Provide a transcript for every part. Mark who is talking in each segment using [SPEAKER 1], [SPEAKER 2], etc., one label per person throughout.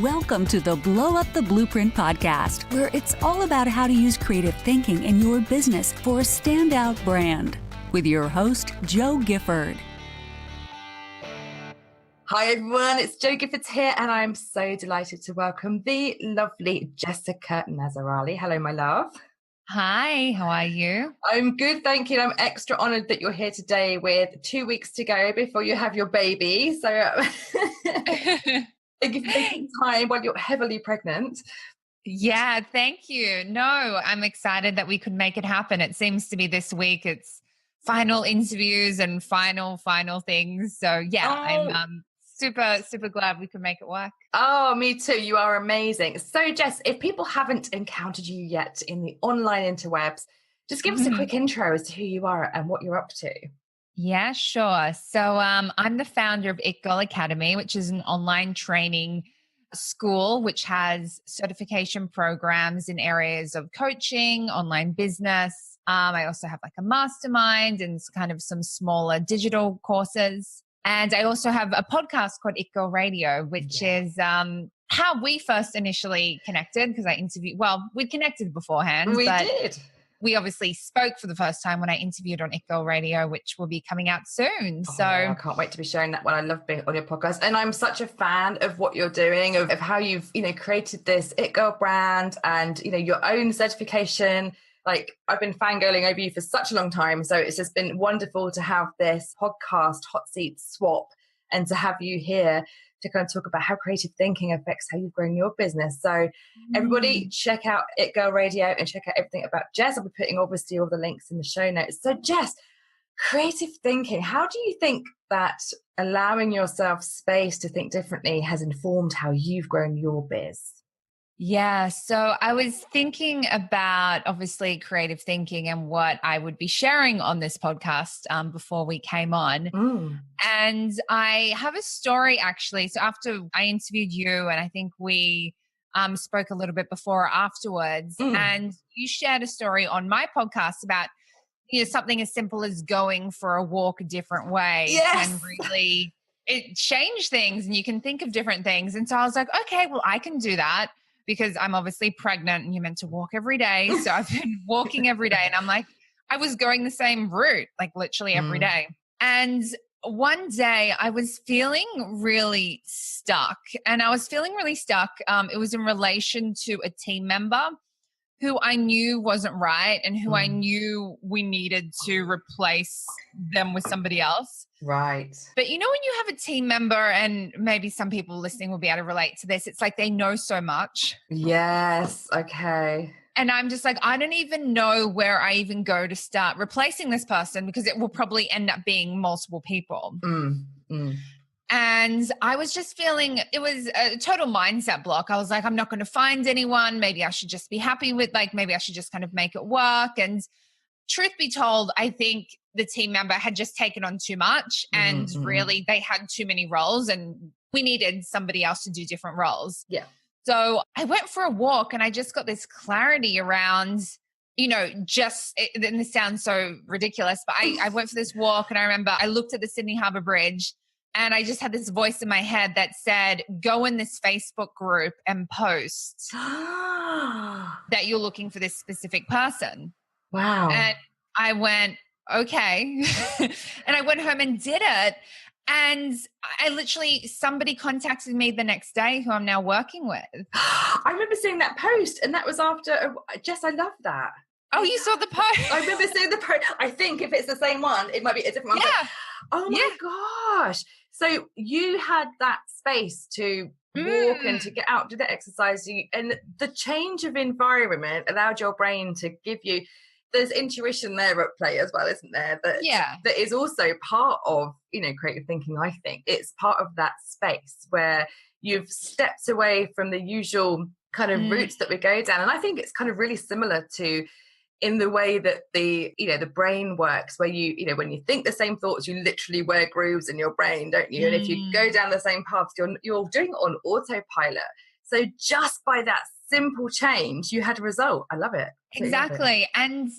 [SPEAKER 1] Welcome to the Blow Up the Blueprint podcast, where it's all about how to use creative thinking in your business for a standout brand. With your host, Jo Gifford.
[SPEAKER 2] Hi everyone, it's Jo Gifford here, and I'm so delighted to welcome the lovely Jessica Nazarali. Hello, my love.
[SPEAKER 3] Hi, how are you?
[SPEAKER 2] I'm good, thank you. I'm extra honoured that you're here today with 2 weeks to go before you have your baby. So thank you for making time while you're heavily pregnant.
[SPEAKER 3] Yeah, thank you. No, I'm excited that we could make it happen. It seems to be this week. It's final interviews and final things. So yeah, I'm super glad we could make it work.
[SPEAKER 2] Oh, me too. You are amazing. So Jess, if people haven't encountered you yet in the online interwebs, just give us a quick intro as to who you are and what you're up to.
[SPEAKER 3] Yeah, sure. So I'm the founder of It Girl Academy, which is an online training school which has certification programs in areas of coaching, online business. I also have like a mastermind and kind of some smaller digital courses. And I also have a podcast called It Girl Radio, which is how we first initially connected, because we'd connected beforehand.
[SPEAKER 2] We did.
[SPEAKER 3] We obviously spoke for the first time when I interviewed on It Girl Radio, which will be coming out soon. So
[SPEAKER 2] I can't wait to be sharing that one. I love being on your podcast. And I'm such a fan of what you're doing, of how you've, created this It Girl brand and, your own certification. Like, I've been fangirling over you for such a long time. So it's just been wonderful to have this podcast hot seat swap and to have you here to kind of talk about how creative thinking affects how you've grown your business. So everybody check out It Girl Radio and check out everything about Jess. I'll be putting obviously all the links in the show notes. So Jess, creative thinking, how do you think that allowing yourself space to think differently has informed how you've grown your biz?
[SPEAKER 3] Yeah, so I was thinking about obviously creative thinking and what I would be sharing on this podcast before we came on. And I have a story actually. So after I interviewed you, and I think we spoke a little bit before or afterwards, and you shared a story on my podcast about something as simple as going for a walk a different way can really change things, and you can think of different things. And so I was like, okay, well, I can do that. Because I'm obviously pregnant and you're meant to walk every day. So I've been walking every day, and I'm like, I was going the same route, like literally every day. And one day I was feeling really stuck, and I was feeling really stuck. It was in relation to a team member who I knew wasn't right and who I knew we needed to replace them with somebody else.
[SPEAKER 2] Right.
[SPEAKER 3] But when you have a team member, and maybe some people listening will be able to relate to this, it's like they know so much.
[SPEAKER 2] Yes. Okay.
[SPEAKER 3] And I'm just like, I don't even know where I even go to start replacing this person, because it will probably end up being multiple people. And I was just feeling it was a total mindset block. I was like, I'm not going to find anyone. Maybe I should just be happy with, maybe I should just kind of make it work. And truth be told, I think the team member had just taken on too much, and really they had too many roles, and we needed somebody else to do different roles.
[SPEAKER 2] Yeah.
[SPEAKER 3] So I went for a walk, and I just got this clarity around, and this sounds so ridiculous, but I went for this walk, and I remember I looked at the Sydney Harbour Bridge, and I just had this voice in my head that said, go in this Facebook group and post that you're looking for this specific person.
[SPEAKER 2] Wow.
[SPEAKER 3] And I went, okay. And I went home and did it. And somebody contacted me the next day who I'm now working with.
[SPEAKER 2] I remember seeing that post, and that was after, Jess, I love that.
[SPEAKER 3] Oh, you saw the post?
[SPEAKER 2] I remember seeing the post. I think if it's the same one, it might be a different one.
[SPEAKER 3] Yeah.
[SPEAKER 2] Oh my gosh. So you had that space to walk and to get out, do the exercise, and the change of environment allowed your brain to give you, there's intuition there at play as well, isn't there? That is also part of, creative thinking, I think. It's part of that space where you've stepped away from the usual kind of routes that we go down. And I think it's kind of really similar to in the way that the brain works, where when you think the same thoughts, you literally wear grooves in your brain, don't you? And if you go down the same paths, you're doing it on autopilot. So just by that simple change, you had a result. I love it.
[SPEAKER 3] Exactly. And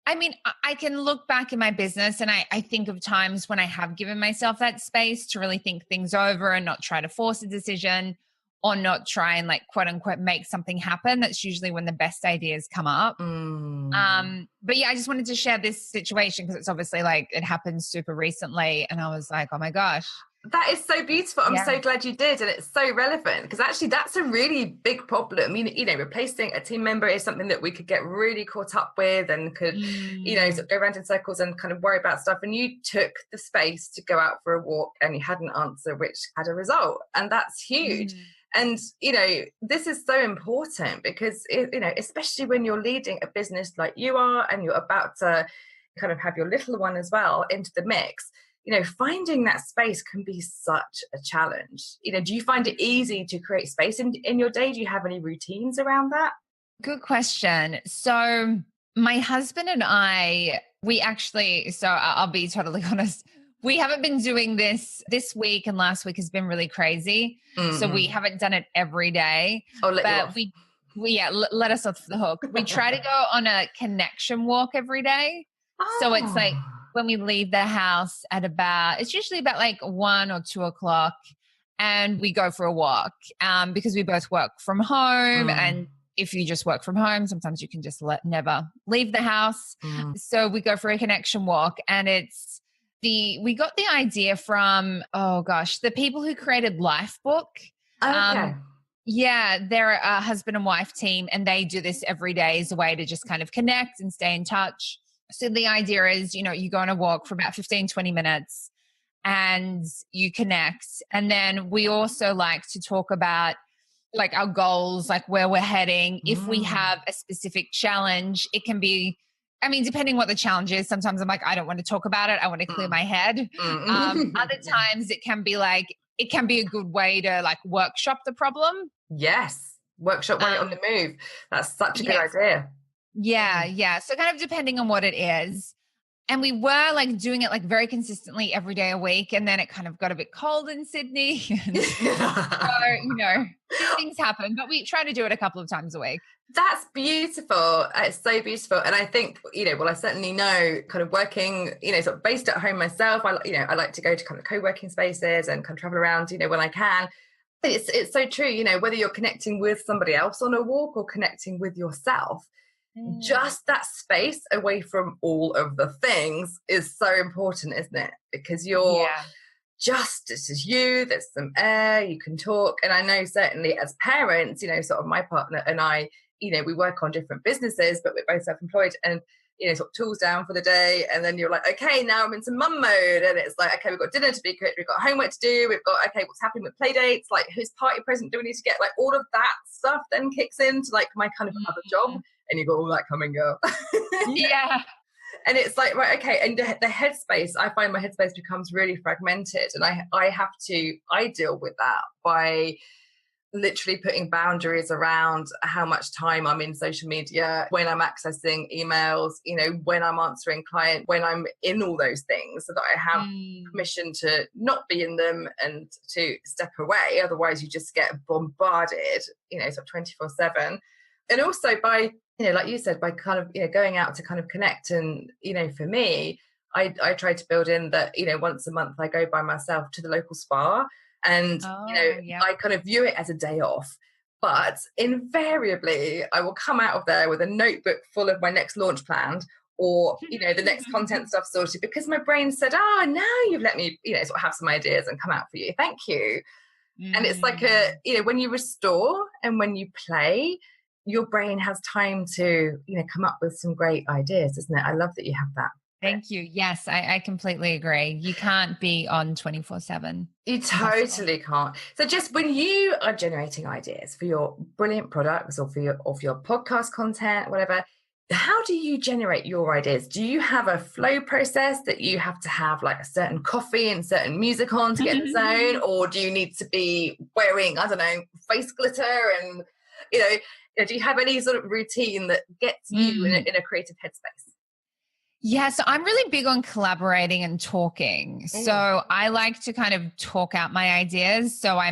[SPEAKER 3] I mean, I can look back in my business, and I think of times when I have given myself that space to really think things over and not try to force a decision, or not try and like quote unquote make something happen. That's usually when the best ideas come up. But yeah, I just wanted to share this situation because it's obviously like it happened super recently and I was like, oh my gosh.
[SPEAKER 2] That is so beautiful. I'm so glad you did. And it's so relevant because actually that's a really big problem. Replacing a team member is something that we could get really caught up with and could, sort of go around in circles and kind of worry about stuff. And you took the space to go out for a walk and you had an answer which had a result. And that's huge. And, this is so important because, especially when you're leading a business like you are and you're about to kind of have your little one as well into the mix, finding that space can be such a challenge. Do you find it easy to create space in your day? Do you have any routines around that?
[SPEAKER 3] Good question. So my husband and I, I'll be totally honest, we haven't been doing this week, and last week has been really crazy. So we haven't done it every day.
[SPEAKER 2] Let
[SPEAKER 3] us off the hook. We try to go on a connection walk every day. So it's like when we leave the house it's usually about like 1 or 2 o'clock, and we go for a walk because we both work from home. And if you just work from home, sometimes you can just never leave the house. So we go for a connection walk, and we got the idea from, the people who created Lifebook.
[SPEAKER 2] Okay.
[SPEAKER 3] They're a husband and wife team, and they do this every day as a way to just kind of connect and stay in touch. So the idea is, you go on a walk for about 15, 20 minutes and you connect. And then we also like to talk about like our goals, like where we're heading. If we have a specific challenge, it can be, depending what the challenge is, sometimes I'm like, I don't want to talk about it. I want to clear my head. Other times it can be a good way to like workshop the problem.
[SPEAKER 2] Yes. Workshop when you're on the move. That's such a good idea.
[SPEAKER 3] Yeah. So kind of depending on what it is. And we were like doing it like very consistently every day a week. And then it kind of got a bit cold in Sydney. So, things happen, but we try to do it a couple of times a week.
[SPEAKER 2] That's beautiful. It's so beautiful. And I think, I certainly know kind of working, sort of based at home myself, I like to go to kind of co-working spaces and kind of travel around, when I can. It's so true, whether you're connecting with somebody else on a walk or connecting with yourself, just that space away from all of the things is so important, isn't it? Because you're this is you, there's some air, you can talk. And I know certainly as parents, sort of my partner and I, we work on different businesses, but we're both self-employed and, sort of tools down for the day. And then you're like, okay, now I'm into mum mode. And it's like, okay, we've got dinner to be cooked. We've got homework to do. We've got, okay, what's happening with play dates? Like whose party present do we need to get? Like all of that stuff then kicks into like my kind of other job. And you got all that coming, girl.
[SPEAKER 3] Yeah.
[SPEAKER 2] And it's like, right, okay. And the headspace, I find my headspace becomes really fragmented. And I deal with that by literally putting boundaries around how much time I'm in social media, when I'm accessing emails, when I'm answering clients, when I'm in all those things, so that I have permission to not be in them and to step away. Otherwise you just get bombarded, sort of 24/7. And also by, like you said, by kind of, going out to kind of connect. And, for me, I try to build in that, once a month I go by myself to the local spa and, I kind of view it as a day off. But invariably, I will come out of there with a notebook full of my next launch planned or, the next content stuff sorted because my brain said, now you've let me, sort of have some ideas and come out for you. Thank you. And it's like when you restore and when you play, your brain has time to, come up with some great ideas, isn't it? I love that you have that.
[SPEAKER 3] Thank you. Yes, I completely agree. You can't be on 24/7.
[SPEAKER 2] You totally can't. So just when you are generating ideas for your brilliant products or for your podcast content, whatever, how do you generate your ideas? Do you have a flow process that you have to have like a certain coffee and certain music on to get in the zone? Or do you need to be wearing, I don't know, face glitter and, do you have any sort of routine that gets you in a creative headspace?
[SPEAKER 3] Yeah, so I'm really big on collaborating and talking. So I like to kind of talk out my ideas. So I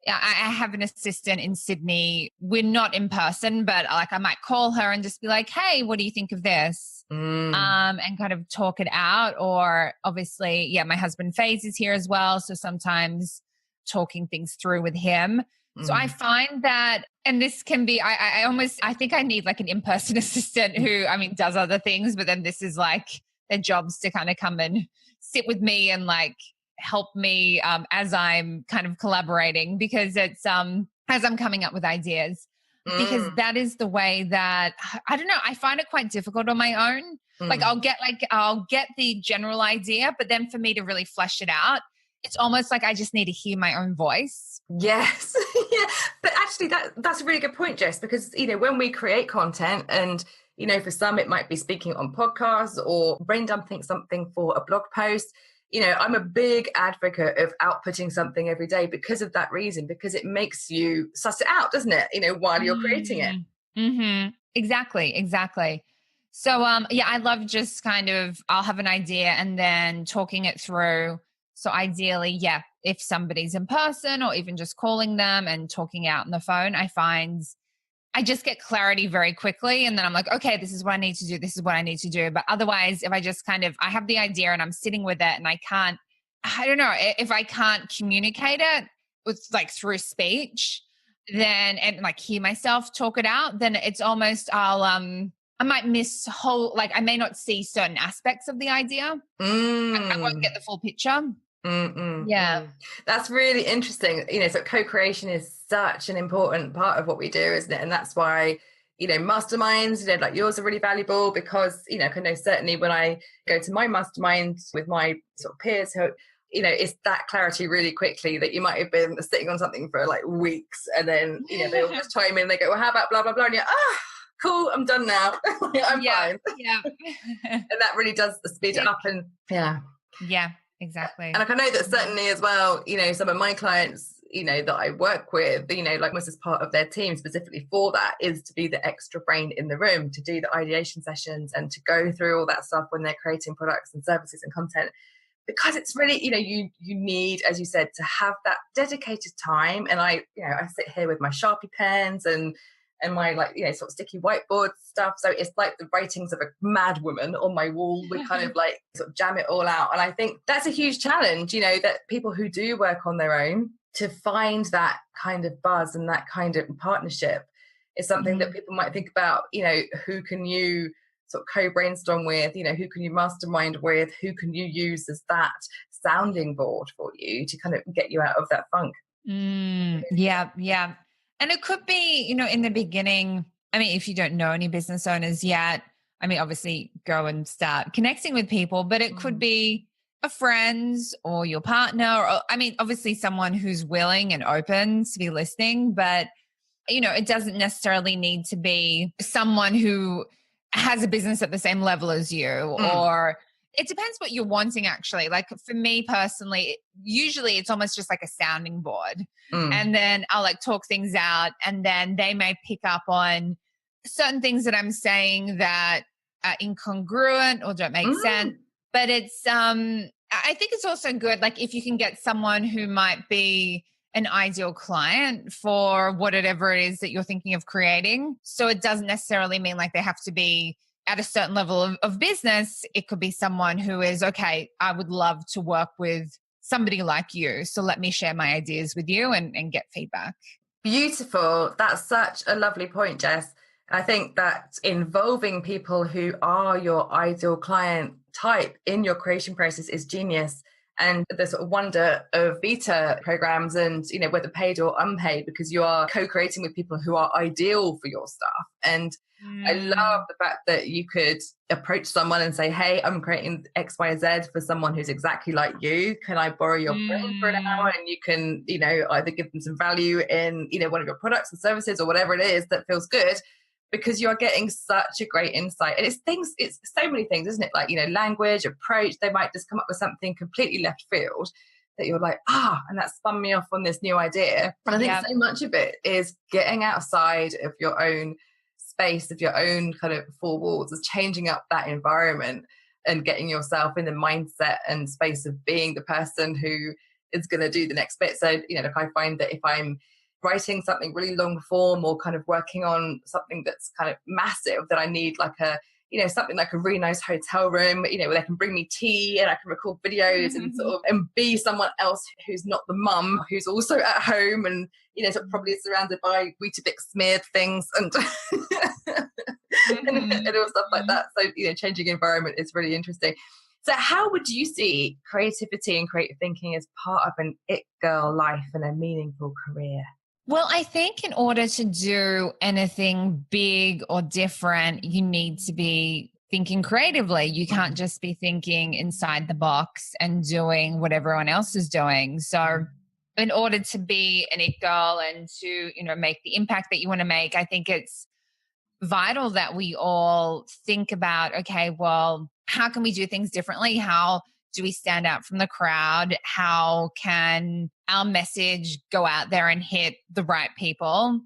[SPEAKER 3] have an assistant in Sydney. We're not in person, but like I might call her and just be like, hey, what do you think of this? And kind of talk it out. Or obviously, my husband Faze is here as well. So sometimes talking things through with him. So I find that, and this can be, I think I need like an in-person assistant who, I mean, does other things, but then this is like their job's to kind of come and sit with me and like help me as I'm kind of collaborating, because it's as I'm coming up with ideas, because that is the way that, I don't know, I find it quite difficult on my own. Like I'll get the general idea, but then for me to really flesh it out, it's almost like I just need to hear my own voice.
[SPEAKER 2] Yes. Yeah. But actually that's a really good point, Jess, because, you know, when we create content and, you know, for some, it might be speaking on podcasts or brain dumping something for a blog post. You know, I'm a big advocate of outputting something every day because of that reason, because it makes you suss it out, doesn't it? You know, while you're creating it.
[SPEAKER 3] Mm-hmm. Exactly. So, yeah, I love just kind of, I'll have an idea and then talking it through. So ideally, yeah, if somebody's in person or even just calling them and talking out on the phone, I find I just get clarity very quickly. And then I'm like, okay, this is what I need to do. This is what I need to do. But otherwise, if I just kind of, I have the idea and I'm sitting with it and I don't know, if I can't communicate it with like through speech, then, and like hear myself talk it out, then it's almost, I might miss like I may not see certain aspects of the idea. I won't get the full picture. Yeah.
[SPEAKER 2] That's really interesting. You know, so co-creation is such an important part of what we do, isn't it? And that's why, you know, masterminds, you know, like yours are really valuable because, you know, I know certainly when I go to my mastermind with my sort of peers who, you know, it's that clarity really quickly that you might have been sitting on something for like weeks and then, you know, they all just chime in, they go, well, how about blah, blah, blah. And you're, cool, I'm done now. I'm fine.
[SPEAKER 3] Yeah.
[SPEAKER 2] And that really does speed it up. And
[SPEAKER 3] Yeah, exactly.
[SPEAKER 2] And like I know that certainly as well, you know, some of my clients, you know, that I work with, you know, like almost as part of their team specifically for that is to be the extra brain in the room, to do the ideation sessions and to go through all that stuff when they're creating products and services and content. Because it's really, you know, you need, as you said, to have that dedicated time. And I sit here with my Sharpie pens and my like, you know, sort of sticky whiteboard stuff. So it's like the writings of a mad woman on my wall. We kind of like sort of jam it all out. And I think that's a huge challenge, you know, that people who do work on their own to find that kind of buzz and that kind of partnership is something that people might think about, you know, who can you sort of co-brainstorm with, you know, who can you mastermind with, who can you use as that sounding board for you to kind of get you out of that funk.
[SPEAKER 3] Yeah. And it could be, you know, in the beginning, I mean, if you don't know any business owners yet, I mean, obviously go and start connecting with people, but it could be a friend or your partner, or I mean, obviously someone who's willing and open to be listening, but, you know, it doesn't necessarily need to be someone who has a business at the same level as you, or it depends what you're wanting actually. Like for me personally, usually it's almost just like a sounding board. And then I'll like talk things out and then they may pick up on certain things that I'm saying that are incongruent or don't make sense. But it's, I think it's also good, like if you can get someone who might be an ideal client for whatever it is that you're thinking of creating. So it doesn't necessarily mean like they have to be at a certain level of business. It could be someone who is, okay, I would love to work with somebody like you. So let me share my ideas with you and get feedback.
[SPEAKER 2] Beautiful. That's such a lovely point, Jess. I think that involving people who are your ideal client type in your creation process is genius. And the sort of wonder of beta programs and, you know, whether paid or unpaid, because you are co-creating with people who are ideal for your stuff. And I love the fact that you could approach someone and say, hey, I'm creating X, Y, Z for someone who's exactly like you. Can I borrow your brain for an hour? And you can, you know, either give them some value in, you know, one of your products or services or whatever it is that feels good, because you're getting such a great insight. And it's so many things, isn't it? Like, you know, language, approach, they might just come up with something completely left field that you're like, and that spun me off on this new idea. And I think so much of it is getting outside of your own space, of your own kind of four walls, is changing up that environment and getting yourself in the mindset and space of being the person who is going to do the next bit. So, you know, like I find that if I'm writing something really long form or kind of working on something that's kind of massive, that I need like a something like a really nice hotel room, where they can bring me tea and I can record videos and sort of, and be someone else who's not the mum, who's also at home and, sort of probably surrounded by Weetabix smeared things and, and all stuff like that. So, changing environment is really interesting. So how would you see creativity and creative thinking as part of an it girl life and a meaningful career?
[SPEAKER 3] Well, I think in order to do anything big or different, you need to be thinking creatively. You can't just be thinking inside the box and doing what everyone else is doing. So in order to be an it girl and to, make the impact that you want to make, I think it's vital that we all think about, okay, well, how can we do things differently? How do we stand out from the crowd? How can our message go out there and hit the right people?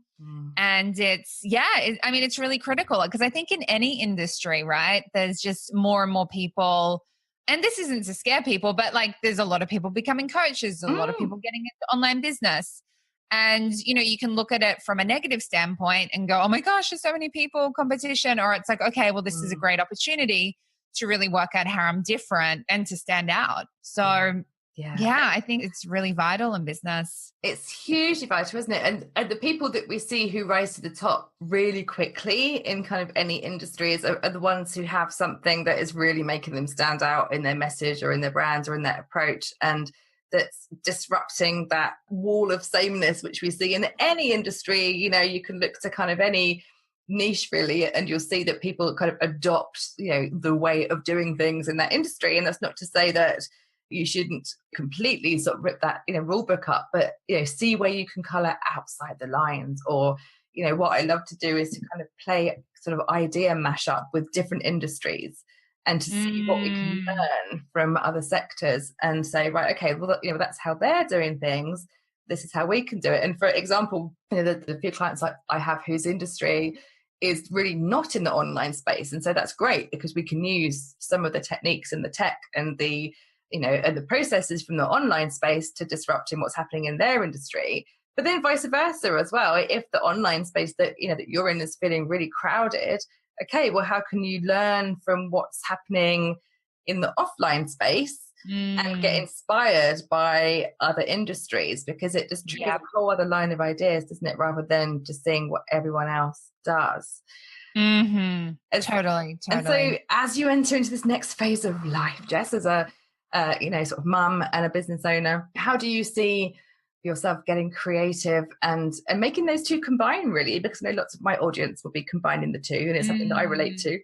[SPEAKER 3] And it's really critical because I think in any industry, right, there's just more and more people, and this isn't to scare people, but like there's a lot of people becoming coaches, a lot of people getting into online business. And, you can look at it from a negative standpoint and go, oh my gosh, there's so many people, competition. Or it's like, okay, well, this is a great opportunity to really work out how I'm different and to stand out. So I think it's really vital in business.
[SPEAKER 2] It's hugely vital, isn't it? And the people that we see who rise to the top really quickly in kind of any industries are the ones who have something that is really making them stand out in their message or in their brand or in their approach. And that's disrupting that wall of sameness, which we see in any industry. You can look to kind of any niche really, and you'll see that people kind of adopt, the way of doing things in that industry. And that's not to say that you shouldn't completely sort of rip that, rule book up, but, see where you can color outside the lines. Or, what I love to do is to kind of play sort of idea mashup with different industries and to see what we can learn from other sectors and say, right, okay, well, that's how they're doing things. This is how we can do it. And for example, the few clients I have whose industry is really not in the online space. And so that's great because we can use some of the techniques and the tech and the, and the processes from the online space to disrupting what's happening in their industry. But then vice versa as well. If the online space that, that you're in is feeling really crowded, okay, well, how can you learn from what's happening in the offline space and get inspired by other industries? Because it just triggers a whole other line of ideas, doesn't it? Rather than just seeing what everyone else does.
[SPEAKER 3] Totally.
[SPEAKER 2] And so as you enter into this next phase of life, Jess, as a, sort of mum and a business owner, how do you see yourself getting creative and making those two combine, really? Because I know lots of my audience will be combining the two, and it's something that I relate to.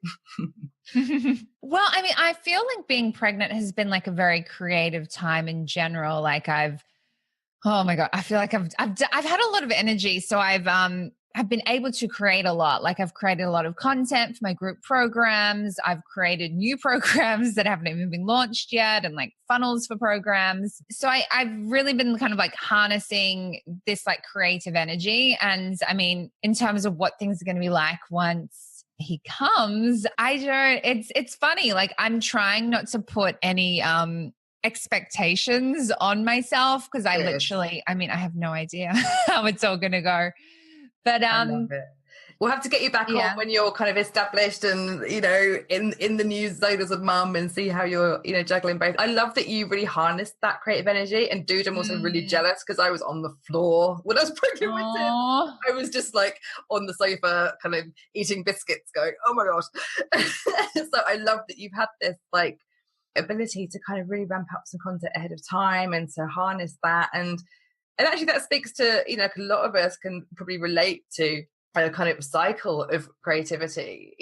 [SPEAKER 3] Well, I mean, I feel like being pregnant has been like a very creative time in general. Like oh my God, I feel like I've had a lot of energy. So I've been able to create a lot. Like I've created a lot of content for my group programs. I've created new programs that haven't even been launched yet, and like funnels for programs. So I've really been kind of like harnessing this like creative energy. And I mean, in terms of what things are going to be like once he comes, it's funny. Like I'm trying not to put any, expectations on myself because I have no idea how it's all going to go. But
[SPEAKER 2] I love it. We'll have to get you back on when you're kind of established and, in the news zone as a mum, and see how you're, juggling both. I love that you really harnessed that creative energy. And dude, I'm also really jealous because I was on the floor when I was pregnant with him. I was just like on the sofa kind of eating biscuits going, oh my gosh. So I love that you've had this like ability to kind of really ramp up some content ahead of time and to harness that. And actually that speaks to, like a lot of us can probably relate to a kind of cycle of creativity,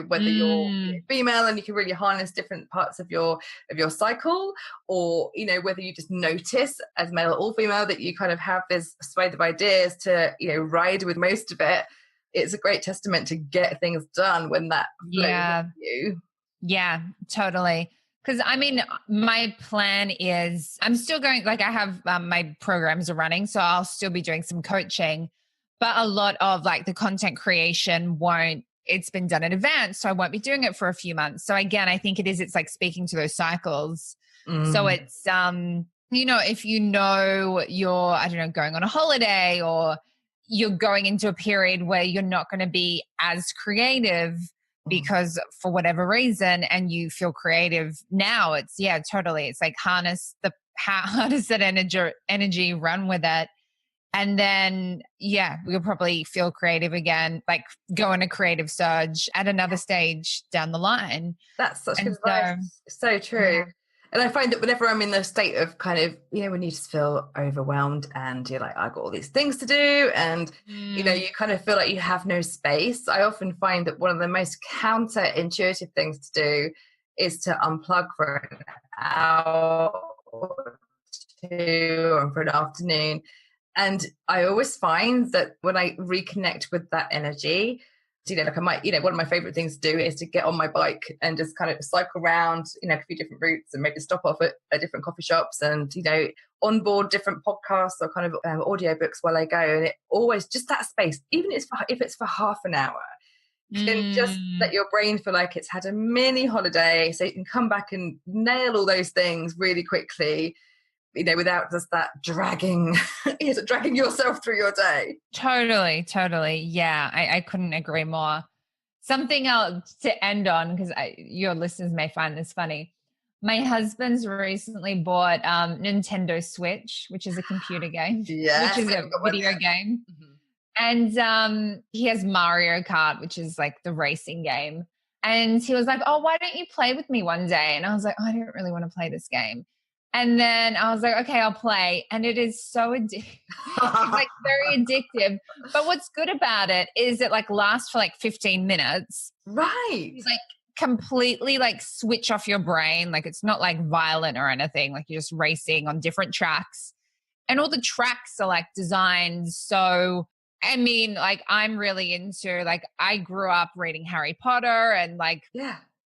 [SPEAKER 2] whether you're female and you can really harness different parts of your cycle, or, whether you just notice as male or female that you kind of have this swathe of ideas to, ride with most of it. It's a great testament to get things done when that flows with you.
[SPEAKER 3] Yeah, totally. Because I mean, my plan is I'm still going, like I have my programs are running, so I'll still be doing some coaching, but a lot of like the content creation it's been done in advance. So I won't be doing it for a few months. So again, I think it's like speaking to those cycles. So it's, if you're, I don't know, going on a holiday or you're going into a period where you're not going to be as creative, because for whatever reason, and you feel creative now, it's totally. It's like harness that energy, run with it. And then, we'll probably feel creative again, like go on a creative surge at another stage down the line.
[SPEAKER 2] That's such good advice. So true. Yeah. And I find that whenever I'm in the state of kind of, when you just feel overwhelmed and you're like, I've got all these things to do, and, you kind of feel like you have no space. I often find that one of the most counterintuitive things to do is to unplug for an hour or two or for an afternoon. And I always find that when I reconnect with that energy, like I might, one of my favorite things to do is to get on my bike and just kind of cycle around, a few different routes, and maybe stop off at different coffee shops and, onboard different podcasts or kind of audiobooks while I go. And it always just that space, even if it's for half an hour, can just let your brain feel like it's had a mini holiday, so you can come back and nail all those things really quickly, without just that dragging yourself through your day.
[SPEAKER 3] Totally. Yeah, I couldn't agree more. Something else to end on, because your listeners may find this funny. My husband's recently bought Nintendo Switch, which is a computer game, which is a video game. Mm-hmm. And he has Mario Kart, which is like the racing game. And he was like, oh, why don't you play with me one day? And I was like, oh, I don't really want to play this game. And then I was like, okay, I'll play. And it is so addictive. It's like very addictive. But what's good about it is it like lasts for like 15 minutes.
[SPEAKER 2] Right.
[SPEAKER 3] It's like completely like switch off your brain. Like it's not like violent or anything. Like you're just racing on different tracks. And all the tracks are like designed so, I mean, like I'm really into, like I grew up reading Harry Potter and like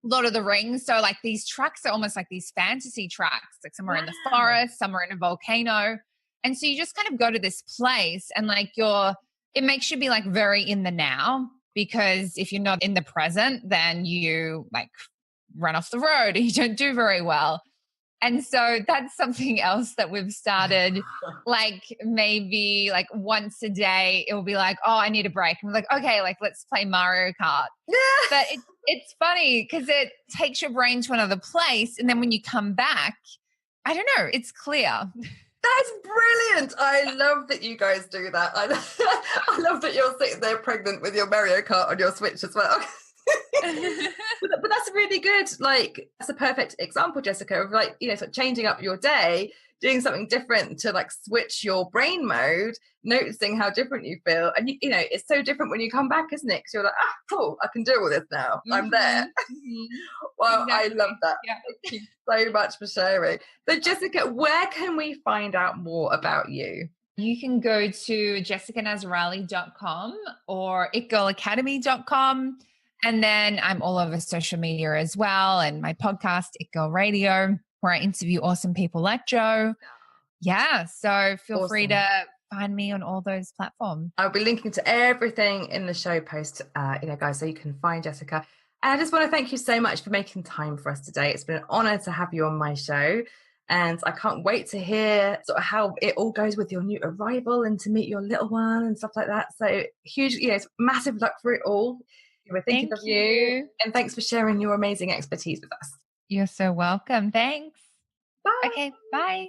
[SPEAKER 3] Lord of the Rings. So like these tracks are almost like these fantasy tracks, like somewhere in the forest, somewhere in a volcano. And so you just kind of go to this place and like it makes you be like very in the now, because if you're not in the present, then you like run off the road and you don't do very well. And so that's something else that we've started, like maybe like once a day, it will be like, oh, I need a break. And we're like, okay, like let's play Mario Kart. But it's funny because it takes your brain to another place. And then when you come back, I don't know, it's clear.
[SPEAKER 2] That's brilliant. I love that you guys do that. I love that you're sitting there pregnant with your Mario Kart on your Switch as well. But that's really good. Like that's a perfect example, Jessica, of like, sort of changing up your day, doing something different to like switch your brain mode, noticing how different you feel. And it's so different when you come back, isn't it? Because you're like, cool, I can do all this now. I'm there. Well, exactly. I love that. Yeah. Thank you so much for sharing. So Jessica, where can we find out more about you?
[SPEAKER 3] You can go to jessicanazarali.com or itgirlacademy.com. And then I'm all over social media as well, and my podcast, It Girl Radio, where I interview awesome people like Joe. Yeah, so feel free to find me on all those platforms.
[SPEAKER 2] I'll be linking to everything in the show post, guys, so you can find Jessica. And I just want to thank you so much for making time for us today. It's been an honor to have you on my show. And I can't wait to hear sort of how it all goes with your new arrival and to meet your little one and stuff like that. So huge, it's massive luck for it all. We're thinking of you. And thanks for sharing your amazing expertise with us.
[SPEAKER 3] You're so welcome. Thanks.
[SPEAKER 2] Bye.
[SPEAKER 3] Okay, bye.